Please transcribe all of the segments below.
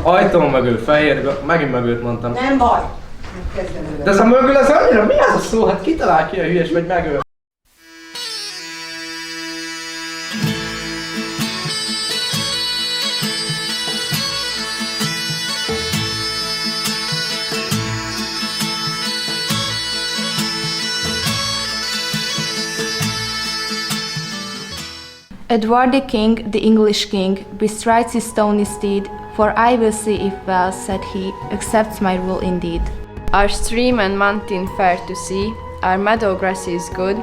Ajtón mögül fehér, megint mögült mondtam. Nem baj. De ez a mögül, ez annyira, mi az a szó? Hát kitalál ki a hülyes, vagy megöl. Edward the king, the English king, bestrides his stony steed, for I will see if well, said he, accepts my rule indeed. Our stream and mountain fair to see, our meadow grass is good,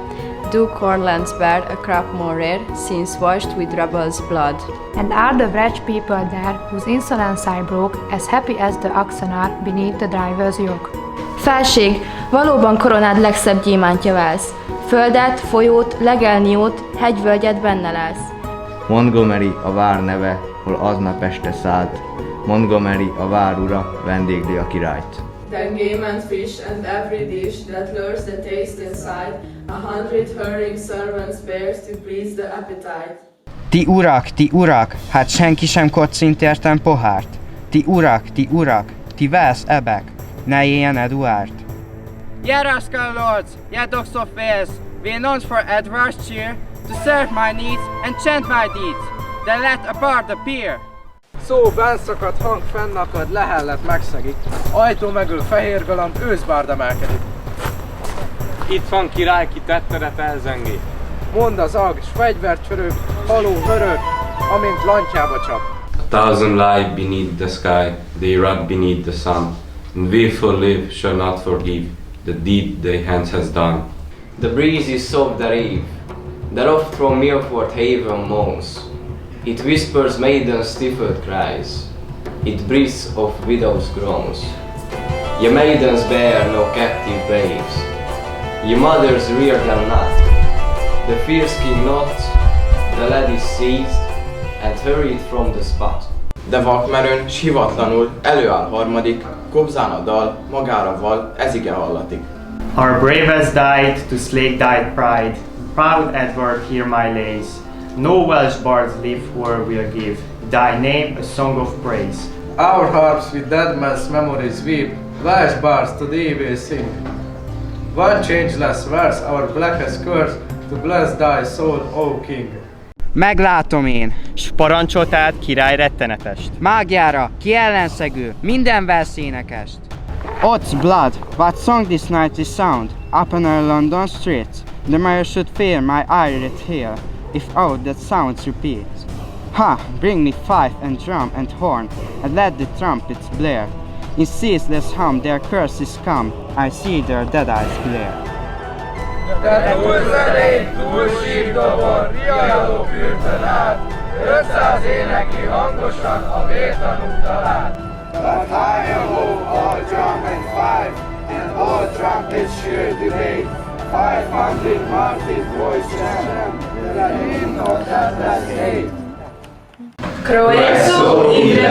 do cornlands bear a crop more rare, since washed with rebels' blood. And are the wretched people there, whose insolence I broke, as happy as the oxen are beneath the driver's yoke? Felség, valóban koronád legszebb gyémántja válsz. Földet, folyót, legelniót, hegyvölgyet benne lelsz. Montgomery a vár neve, hol aznap este szállt. Montgomery a vár ura, vendégli a királyt. Then game and fish and every dish that lures the taste inside, 100 hurrying servants bears to please the appetite. Ti urak, hát senki sem kocint értem pohárt. Ti urak, ti vesz ebek, ne éljen Eduard. Ye rascal lords, ye dogs of fairs, we announce for Edward's cheer, to serve my needs and chant my deeds, then let a bard appear. Szó benszakad, hang fennakad, lehellet megszegik. Ajtó mögül fehér galamb, őszbárd emelkedik. Itt van király, ki tetteret elzengi. Mond az ag, s fegyvert csörög, haló hörög, amint lantjába csap. A thousand lie beneath the sky, they rot beneath the sun, and we for live shall not forgive the deed their hands has done. The breeze is soft the eve, that oft from Milford haven moans. It whispers maidens' stifled cries, it breathes of widows' groans. Ye maidens bear no captive babes, ye mothers rear them not. The fierce king nods, the lad is seized, and hurried from the spot. De vakmerőn, s hivatlanul előáll harmadik, kobzán a dal, magára val, ez ige hallatik. Our bravest died to slake thy pride, proud Edward, hear my lays. No Welsh bards live who will give thy name a song of praise. Our harps with dead men's memories weep, Welsh bards to thee will sing. One changeless verse, our blackest curse, to bless thy soul, O king. Meglátom én, S parancsoltád király rettenetest. mágiára, ki ellenszegül, minden verszénekest. Odds blood, what song this night is sound, upon our London streets, the mayor should fear my irate hail, if aught that sounds repeats. Ha, bring me fife and drum and horn, and let the trumpets blare. In ceaseless hum their curses come, I see their dead eyes glare. De túlzerét, túlsírdobor, riadó fürtön át, 500 énekli hangosan a vértanú talált. But high and low, all drum and fife, and all trumpets sure debate. 500 martyrs voices chant, the hymn of that hate. Croeso in the